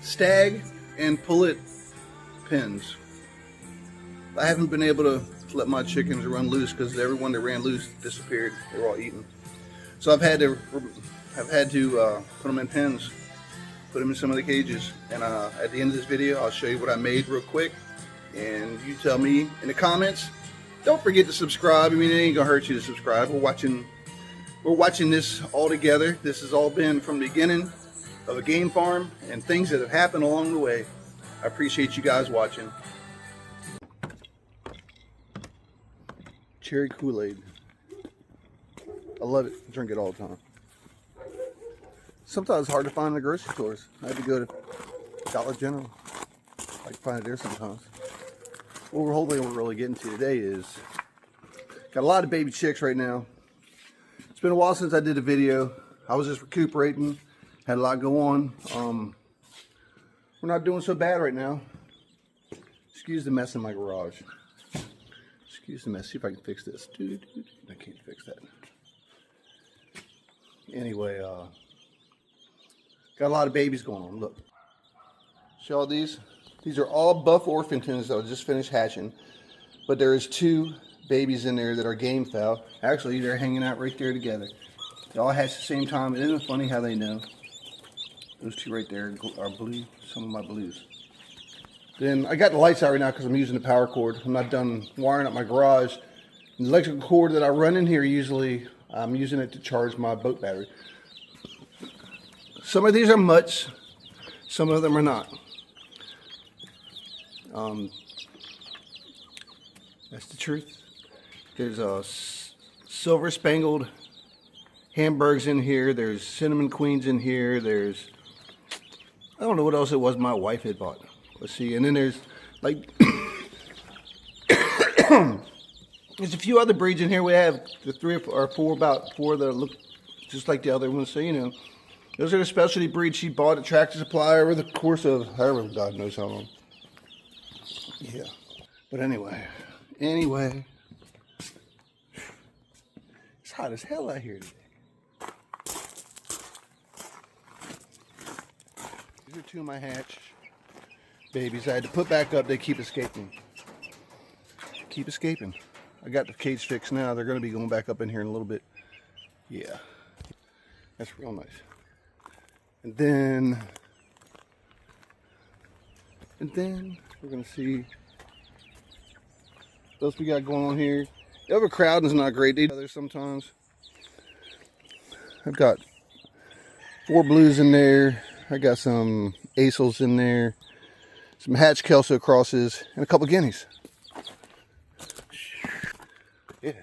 stag and pullet pens. I haven't been able to let my chickens run loose because everyone that ran loose disappeared. They were all eaten. So I've had to put them in pens, put them in some of the cages. And at the end of this video, I'll show you what I made real quick. And you tell me in the comments. Don't forget to subscribe. I mean, it ain't gonna hurt you to subscribe. We're watching this all together. This has all been from the beginning of a game farm and things that have happened along the way. I appreciate you guys watching. Cherry Kool-Aid. I love it. I drink it all the time. Sometimes it's hard to find in the grocery stores. I had to go to Dollar General. I can find it there sometimes. What we're really getting to today is got a lot of baby chicks right now. It's been a while since I did a video. I was just recuperating. Had a lot go on. We're not doing so bad right now. Excuse the mess in my garage. Excuse the mess. See if I can fix this. I can't fix that. Anyway, got a lot of babies going on. Look. See all these? These are all buff orphantons that I just finished hatching. But there is 2 babies in there that are game fowl. Actually, they're hanging out right there together. They all hatch at the same time. Isn't it funny how they know? Those 2 right there are blue. Some of my blues. Then I got the lights out right now because I'm using the power cord. I'm not done wiring up my garage. The electrical cord that I run in here usually, I'm using it to charge my boat battery. Some of these are mutts. Some of them are not. That's the truth. There's a silver spangled Hamburgs in here. There's cinnamon queens in here. There's, I don't know what else it was my wife had bought. Let's see. And then there's like there's a few other breeds in here. We have the 3 or 4 that look just like the other ones. So you know, those are the specialty breeds she bought at Tractor Supply over the course of however God knows how long. Yeah. But anyway, it's hot as hell out here today. These are 2 of my hatch babies. I had to put back up. They keep escaping. Keep escaping. I got the cage fixed now. They're going to be going back up in here in a little bit. Yeah. That's real nice. And then we're going to see what else we got going on here. The overcrowding is not great either sometimes. I've got 4 blues in there. I got some acels in there. Some hatch Kelso crosses. And a couple guineas. Yeah.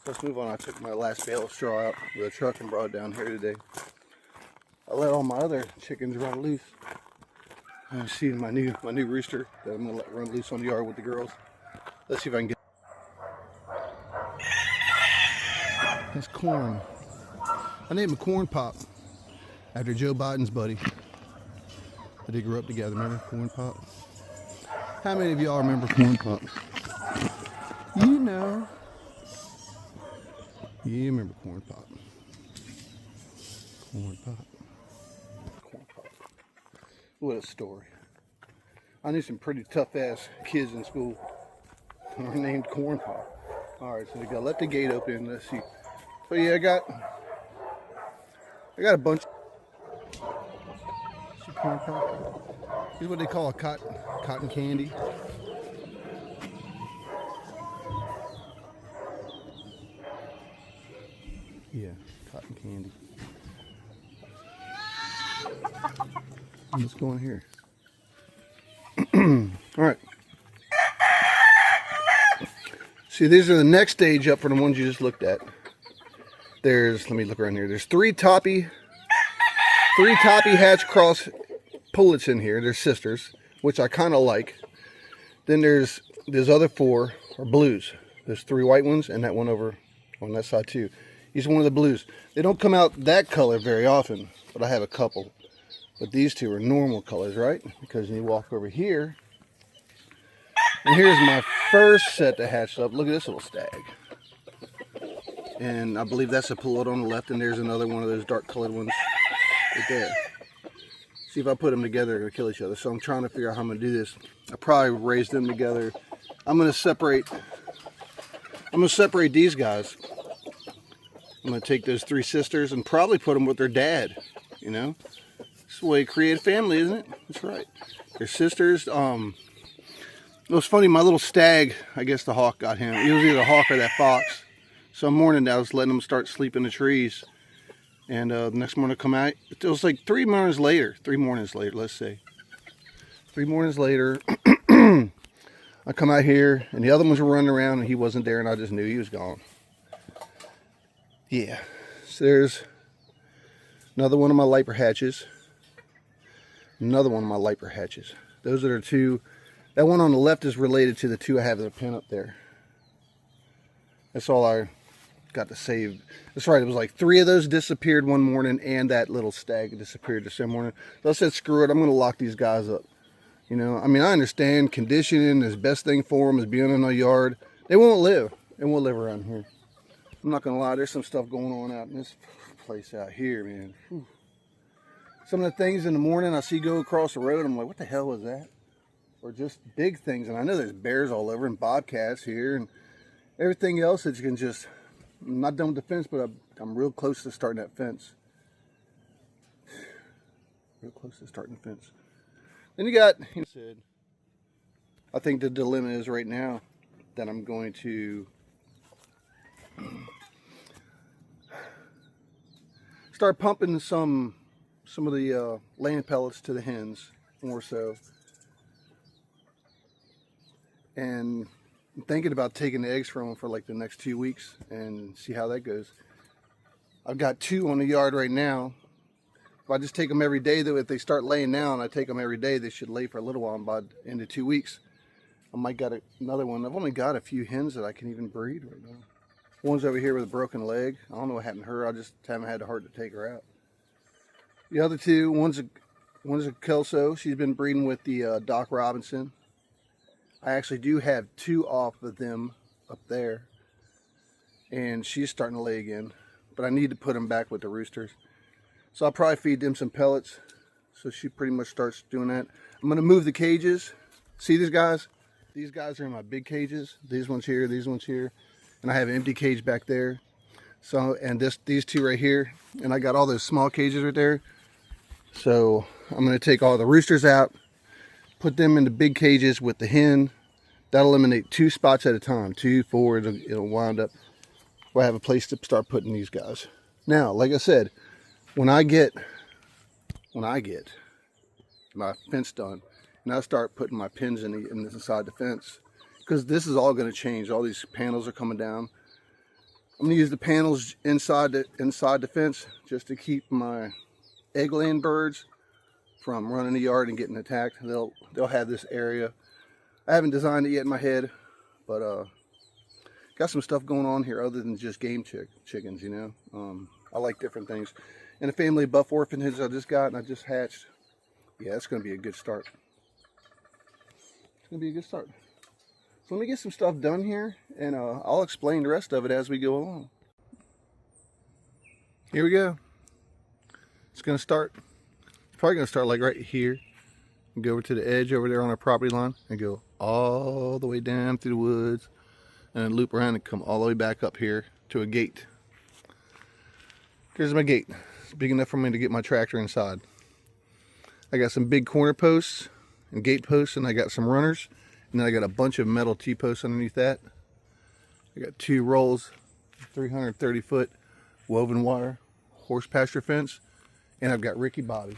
Let's move on. I took my last bale of straw out with a truck and brought it down here today. I let all my other chickens run loose. I see my new rooster that I'm gonna let run loose on the yard with the girls. Let's see if I can get. That's corn. I named him Corn Pop after Joe Biden's buddy. They grew up together. Remember Corn Pop? How many of y'all remember Corn Pop? You know. You remember Corn Pop. Corn Pop. Corn Pop. What a story. I knew some pretty tough ass kids in school who were named Corn Pop. Alright, so we gotta let the gate open. Let's see. So yeah, I got a bunch. See Corn Pop? This is what they call a cotton candy. Yeah, cotton candy. Let's go in here. Alright. See, these are the next stage up for the ones you just looked at. Let me look around here. There's 3 toppy hatch cross pullets in here. They're sisters, which I kind of like. Then there's other 4 are blues. There's 3 white ones and that one over on that side too. He's one of the blues. They don't come out that color very often, but I have a couple. But these 2 are normal colors, right? Because you walk over here, and here's my first set that hatched up. Look at this little stag. And I believe that's a pullet on the left, and there's another one of those dark colored ones right there. See if I put them together, they're gonna kill each other. So I'm trying to figure out how I'm gonna do this. I probably raise them together. I'm gonna separate these guys. I'm gonna take those 3 sisters and probably put them with their dad. You know, it's the way to create a family, isn't it? That's right. Their sisters. It was funny. My little stag, I guess the hawk got him. It was either a hawk or that fox. So one morning I was letting them start sleeping in the trees, and the next morning I come out. It was like 3 mornings later. 3 mornings later, let's say. 3 mornings later, I come out here, and the other ones were running around, and he wasn't there, and I just knew he was gone. Yeah. So there's another one of my liper hatches. Another one of my liper hatches. Those are the 2. That one on the left is related to the 2 I have in the pen up there. That's all I got to save. That's right, it was like 3 of those disappeared one morning, and that little stag disappeared the same morning. So I said, screw it, I'm going to lock these guys up. You know, I mean, I understand conditioning is the best thing for them is being in a yard. They won't live. They won't live around here. I'm not going to lie, there's some stuff going on out in this place out here, man. Whew. Some of the things in the morning I see go across the road, I'm like, what the hell was that? Or just big things. And I know there's bears all over and bobcats here and everything else that you can just... I'm not done with the fence, but I'm real close to starting that fence. Real close to starting the fence. Then you got, he said, I think the dilemma is right now that I'm going to start pumping some of the laying pellets to the hens, more so. And I'm thinking about taking the eggs from them for like the next 2 weeks and see how that goes. I've got 2 on the yard right now. If I just take them every day, though, if they start laying now and I take them every day, they should lay for a little while. And by the end of 2 weeks, I might got another one. I've only got a few hens that I can even breed right now. One's over here with a broken leg. I don't know what happened to her. I just haven't had the heart to take her out. The other 2, one's a Kelso. She's been breeding with the Doc Robinson. I actually do have 2 off of them up there. And she's starting to lay again. But I need to put them back with the roosters. So I'll probably feed them some pellets. So she pretty much starts doing that. I'm going to move the cages. See these guys? These guys are in my big cages. These ones here, these ones here. And I have an empty cage back there. So, and these 2 right here. And I got all those small cages right there. So I'm going to take all the roosters out. Put them in the big cages with the hen. That'll eliminate 2 spots at a time. 2, 4, it'll wind up. We'll have a place to start putting these guys. Now, like I said, when I get my fence done, and I start putting my pins inside the fence, because this is all going to change. All these panels are coming down. I'm going to use the panels inside the fence just to keep my egg laying birds from running the yard and getting attacked. They'll have this area. I haven't designed it yet in my head, but got some stuff going on here other than just game chickens, you know. I like different things. And a family of buff orphanages I just got and I just hatched. Yeah, it's going to be a good start. It's going to be a good start. So let me get some stuff done here, and I'll explain the rest of it as we go along. Here we go. It's going to start. Probably going to start like right here and go over to the edge over there on our property line and go all the way down through the woods and then loop around and come all the way back up here to a gate. Here's my gate. It's big enough for me to get my tractor inside. I got some big corner posts and gate posts, and I got some runners, and then I got a bunch of metal T-posts underneath that. I got 2 rolls, 330-foot woven wire horse pasture fence, and I've got Ricky Bobby.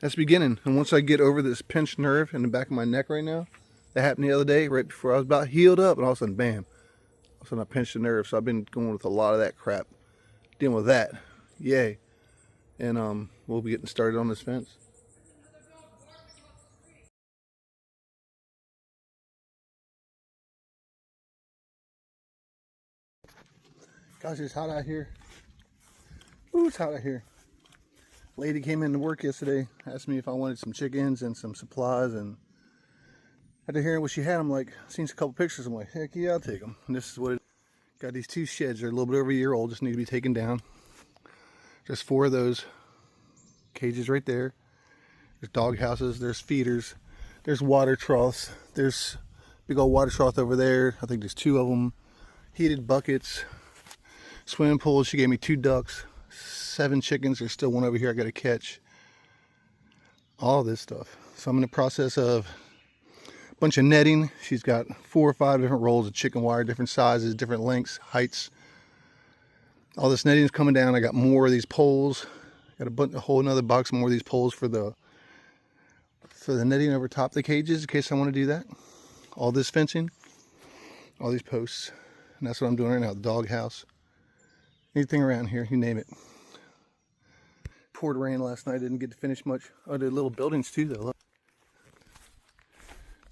That's beginning. And once I get over this pinched nerve in the back of my neck right now, that happened the other day, right before I was about healed up, and all of a sudden, bam. All of a sudden I pinched the nerve, so I've been going with a lot of that crap. Dealing with that. Yay. And we'll be getting started on this fence. Gosh, it's hot out here. Ooh, it's hot out here. Lady came in to work yesterday, asked me if I wanted some chickens and some supplies, and after hearing what she had, I'm like, seen a couple pictures, I'm like, heck yeah, I'll take them. And this is what it, got these 2 sheds, they're a little bit over a year old, just need to be taken down. Just 4 of those, Cages right there. There's dog houses, there's feeders, there's water troughs, there's big old water trough over there. I think there's 2 of them. Heated buckets, swimming pools. She gave me 2 ducks, 7 chickens. There's still one over here I gotta catch. All this stuff. So I'm in the process of a bunch of netting. She's got 4 or 5 different rolls of chicken wire, different sizes, different lengths, heights. All this netting is coming down. I got more of these poles. Got a whole another box more of these poles for the netting over top the cages in case I want to do that. All this fencing, all these posts, and that's what I'm doing right now. The dog house, anything around here, you name it. Poured rain last night, didn't get to finish much. Oh, the little buildings too though. Look.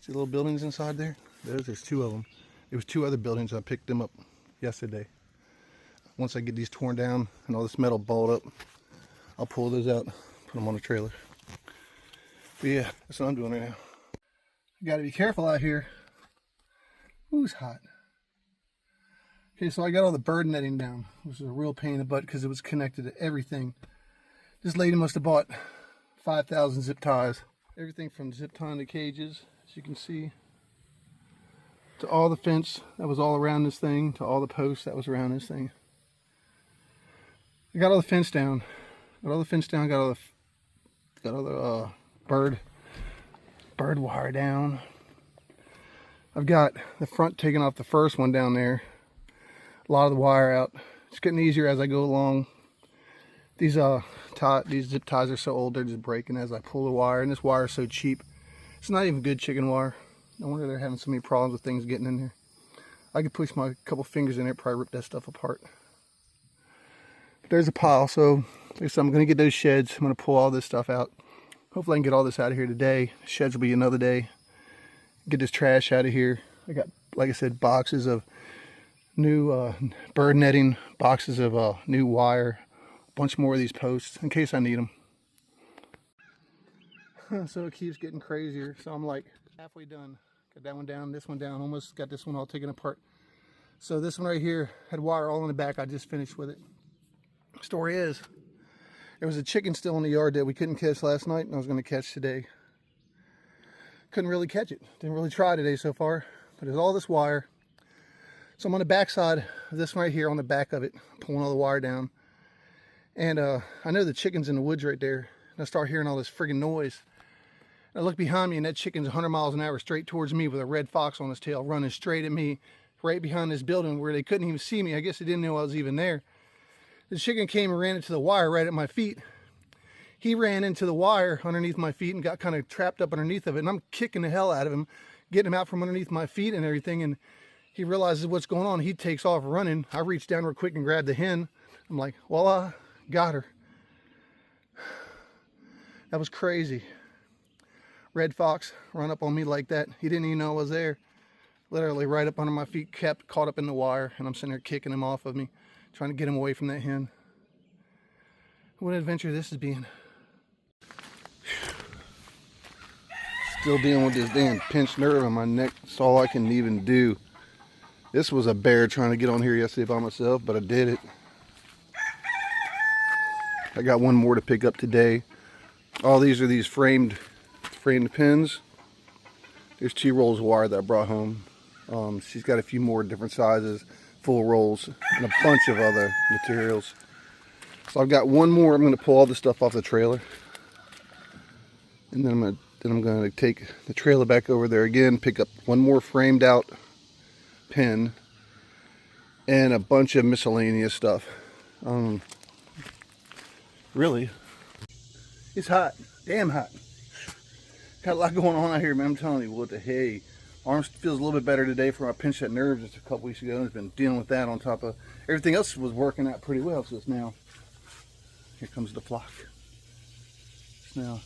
See the little buildings inside there? There's 2 of them. There was 2 other buildings. I picked them up yesterday. Once I get these torn down and all this metal balled up, I'll pull those out, put them on the trailer. But yeah, that's what I'm doing right now. You gotta be careful out here. Ooh, it's hot. Okay, so I got all the bird netting down, which was a real pain in the butt because it was connected to everything. This lady must have bought 5,000 zip ties. Everything from zip tying the cages, as you can see, to all the fence that was all around this thing, to all the posts that was around this thing. I got all the fence down. Got all the fence down, got all the bird wire down. I've got the front taken off the first one down there. A lot of the wire out. It's getting easier as I go along. These zip ties are so old, they're just breaking as I pull the wire, and this wire is so cheap. It's not even good chicken wire. No wonder they're having so many problems with things getting in there. I could push my couple fingers in there, probably rip that stuff apart. But there's a pile, so I'm going to get those sheds. I'm going to pull all this stuff out. Hopefully I can get all this out of here today. Sheds will be another day. Get this trash out of here. I got, like I said, boxes of new bird netting, boxes of new wire, a bunch more of these posts in case I need them. So it keeps getting crazier. So I'm like halfway done. Got that one down, this one down, almost got this one all taken apart. So this one right here had wire all in the back. I just finished with it. Story is, there was a chicken still in the yard that we couldn't catch last night, and I was going to catch today. Couldn't really catch it. Didn't really try today so far, but there's all this wire. So I'm on the back side of this one right here, on the back of it, pulling all the wire down. And I know the chicken's in the woods right there, and I start hearing all this friggin' noise. And I look behind me, and that chicken's 100 miles an hour straight towards me with a red fox on his tail, running straight at me, right behind this building where they couldn't even see me. I guess they didn't know I was even there. The chicken came and ran into the wire right at my feet. He ran into the wire underneath my feet and got kind of trapped up underneath of it. And I'm kicking the hell out of him, getting him out from underneath my feet and everything. And he realizes what's going on. He takes off running. I reach down real quick and grab the hen. I'm like, voila, got her. That was crazy. Red fox run up on me like that. He didn't even know I was there. Literally right up under my feet, kept caught up in the wire. And I'm sitting there kicking him off of me, trying to get him away from that hen. What an adventure this is being. Still dealing with this damn pinched nerve on my neck. That's all I can even do. This was a bear trying to get on here yesterday by myself, but I did it. I got one more to pick up today. All these are these framed pins. There's 2 rolls of wire that I brought home. She's got a few more different sizes, full rolls, and a bunch of other materials. So I've got one more. I'm going to pull all this stuff off the trailer, and then I'm going to take the trailer back over there again, pick up one more framed out pin, and a bunch of miscellaneous stuff. Really, it's hot, damn hot. Got a lot going on out here, man. I'm telling you, what the hey. Arm feels a little bit better today from I pinched that nerve just a couple weeks ago. I've been dealing with that on top of everything else was working out pretty well. So it's now, here comes the flock. It's now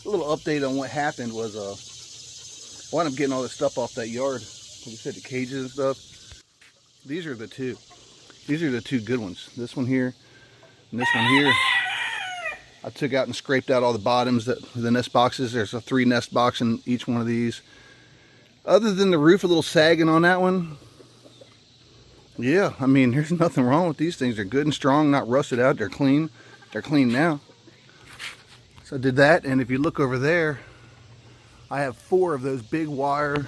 a little update on what happened was I wound up getting all this stuff off that yard. Like I said, the cages and stuff. These are the 2. These are the 2 good ones. This one here and this one here. I took out and scraped out all the bottoms, the nest boxes. There's a 3 nest box in each one of these. Other than the roof a little sagging on that one, yeah, I mean, there's nothing wrong with these things. They're good and strong, not rusted out. They're clean. They're clean now. So I did that, and if you look over there, I have 4 of those big wire.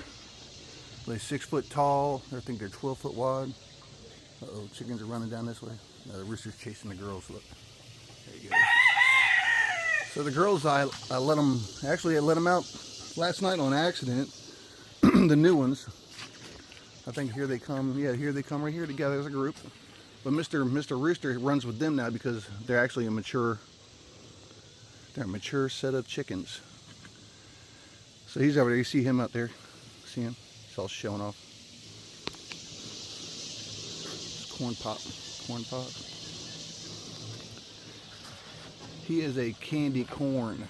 They're 6 foot tall. I think they're 12 foot wide. Uh-oh, chickens are running down this way. The rooster's chasing the girls. Look, there you go. So the girls, I let them, actually I let them out last night on accident. The new ones. I think here they come. Yeah, here they come right here together as a group. But Mr. Rooster runs with them now because they're actually a mature set of chickens. So he's over there. You see him out there? See him? He's all showing off. Corn pop. He is a candy corn.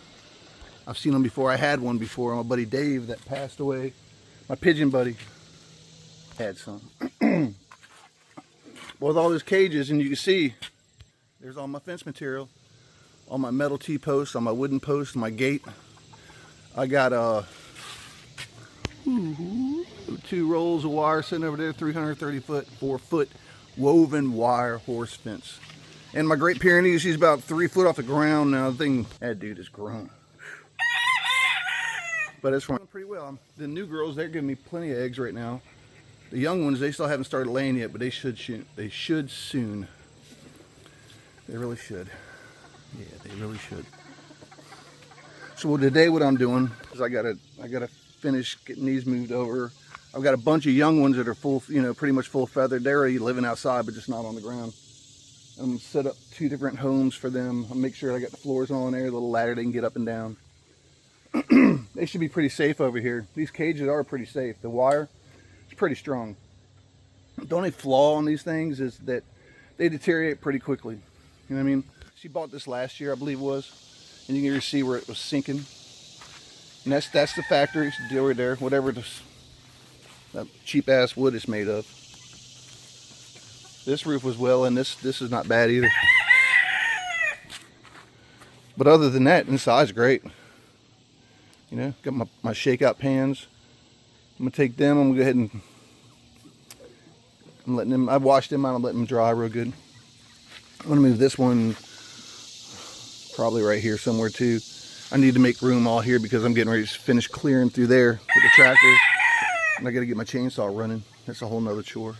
I've seen him before. I had one before. My buddy Dave that passed away. My pigeon buddy had some. With all those cages, and you can see there's all my fence material, all my metal T-posts, on my wooden posts, my gate. I got 2 rolls of wire sitting over there, 330 foot, 4 foot woven wire horse fence. And my Great Pyrenees, he's about 3 foot off the ground now. The thing, that dude is grown. But it's running pretty well. The new girls, they're giving me plenty of eggs right now. The young ones, they still haven't started laying yet, but they should soon. They really should. Yeah, they really should. So today what I'm doing is I gotta finish getting these moved over. I've got a bunch of young ones that are full, pretty much full feathered. They're already living outside, but just not on the ground. I'm gonna set up 2 different homes for them. I'll make sure I got the floors on there, a little ladder they can get up and down. They should be pretty safe over here. These cages are pretty safe. The wire, pretty strong. The only flaw on these things is that they deteriorate pretty quickly. You know what I mean? She bought this last year, I believe it was, and you can even see where it was sinking. And that's the factory deal right there. Whatever that cheap ass wood is made of. This roof was well, and this is not bad either. But other than that, inside's great. Got my shakeout pans. I'm gonna take them. I'm gonna go ahead and I'm letting them. I've washed them out. I'm letting them dry real good. I'm gonna move this one probably right here somewhere too. I need to make room all here because I'm getting ready to finish clearing through there with the tractor, and I got to get my chainsaw running. That's a whole nother chore.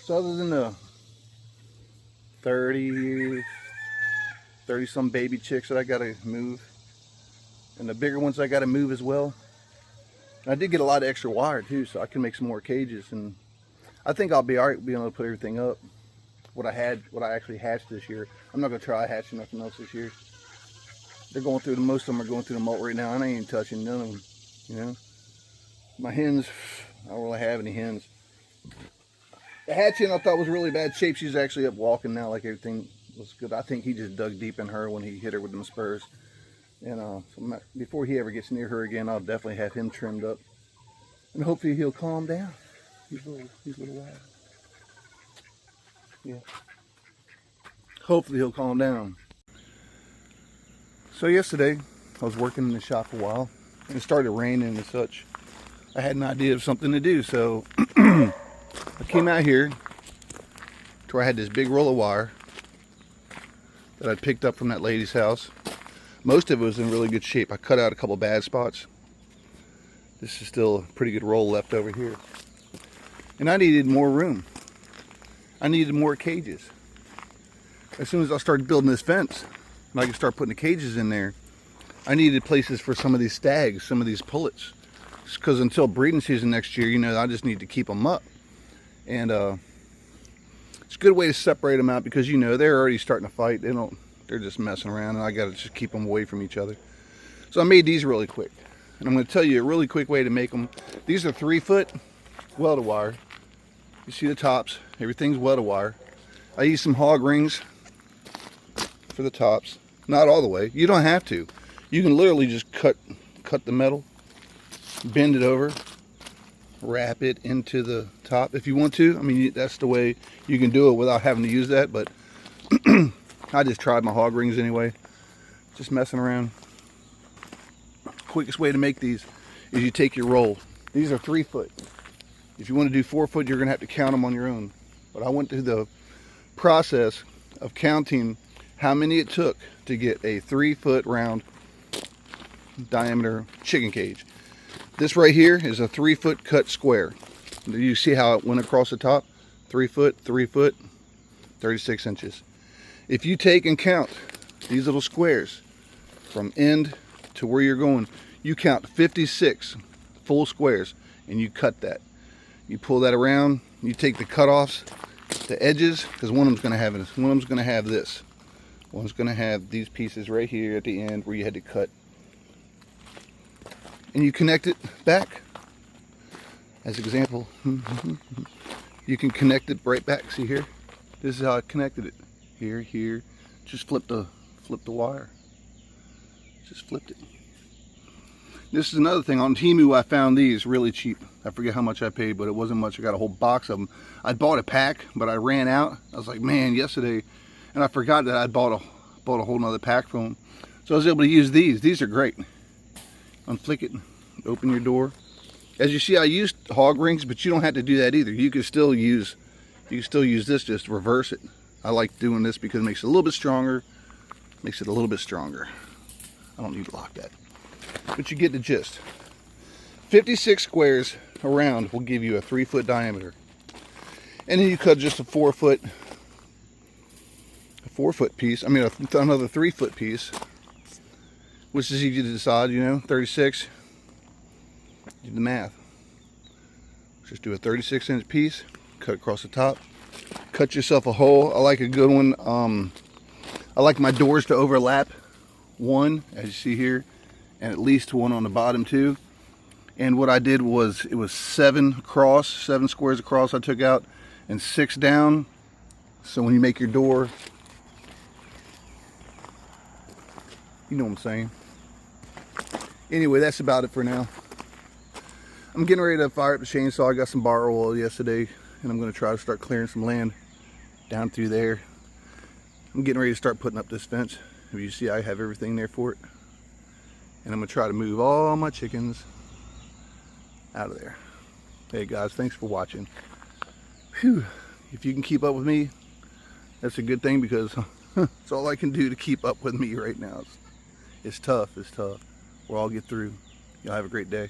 So other than the 30 some baby chicks that I gotta move, and the bigger ones I got to move as well. And I did get a lot of extra wire too, so I can make some more cages, and I think I'll be all right being able to put everything up. What I actually hatched this year. I'm not gonna try hatching nothing else this year. They're going through most of them are going through the molt right now. I ain't even touching none of them. My hens, I don't really have any hens. The hatching I thought was really bad shape. She's actually up walking now, like everything was good. I think he just dug deep in her when he hit her with them spurs. And so before he ever gets near her again, I'll definitely have him trimmed up. And hopefully he'll calm down. He's a little wild. Yeah. Hopefully he'll calm down. So yesterday, I was working in the shop for a while, and it started raining and such. I had an idea of something to do, so I came out here to where I had this big roll of wire that I'd picked up from that lady's house. Most of it was in really good shape. I cut out a couple bad spots. This is still a pretty good roll left over here. And I needed more room. I needed more cages. As soon as I started building this fence, and I could start putting the cages in there, I needed places for some of these stags, some of these pullets. Because until breeding season next year, I just need to keep them up. And it's a good way to separate them out because, they're already starting to fight. They're just messing around, and I got to just keep them away from each other. So I made these really quick. And I'm going to tell you a really quick way to make them. These are 3 foot welded wire. You see the tops, everything's welded wire. I use some hog rings for the tops. Not all the way. You don't have to. You can literally just cut the metal, bend it over, wrap it into the top if you want to. I mean, that's the way you can do it without having to use that, but I just tried my hog rings anyway. Just messing around. Quickest way to make these is you take your roll. These are 3 foot. If you want to do 4 foot, you're going to have to count them on your own. But I went through the process of counting how many it took to get a 3-foot round diameter chicken cage. This right here is a 3-foot cut square. Do you see how it went across the top? 3 foot, 3 foot, 36 inches. If you take and count these little squares from end to where you're going, you count 56 full squares and you cut that. You pull that around, you take the cutoffs, the edges, because one of them's going to have this. One of them's going to have this. One's going to have these pieces right here at the end where you had to cut. And you connect it back. As an example, you can connect it right back. See here? This is how I connected it. Here, here. Just flip the wire. Just flipped it. This is another thing. On Temu, I found these really cheap. I forget how much I paid, but it wasn't much. I got a whole box of them. I bought a pack, but I ran out. I was like, man, yesterday, and I forgot that I bought a whole nother pack from them. So I was able to use these. These are great. Unflick it, open your door. As you see, I used hog rings, but you don't have to do that either. You can still use this, just reverse it. I like doing this because it makes it a little bit stronger. Makes it a little bit stronger. I don't need to lock that. But you get the gist. 56 squares around will give you a 3-foot diameter. And then you cut just a 4-foot piece. I mean, another 3-foot piece, which is easy to decide, you know, 36. Do the math. Just do a 36-inch piece, cut across the top, cut yourself a hole. I like a good one. I like my doors to overlap one, as you see here, and at least one on the bottom too. And what I did was, it was 7 squares across I took out, and 6 down. So when you make your door, you know what I'm saying. Anyway, that's about it for now. I'm getting ready to fire up the chainsaw. I got some bar oil yesterday, and I'm going to try to start clearing some land down through there. I'm getting ready to start putting up this fence. If you see, I have everything there for it. And I'm going to try to move all my chickens out of there. Hey guys, thanks for watching. Whew. If you can keep up with me, that's a good thing, because it's all I can do to keep up with me right now. It's tough, it's tough. We'll all get through. Y'all have a great day.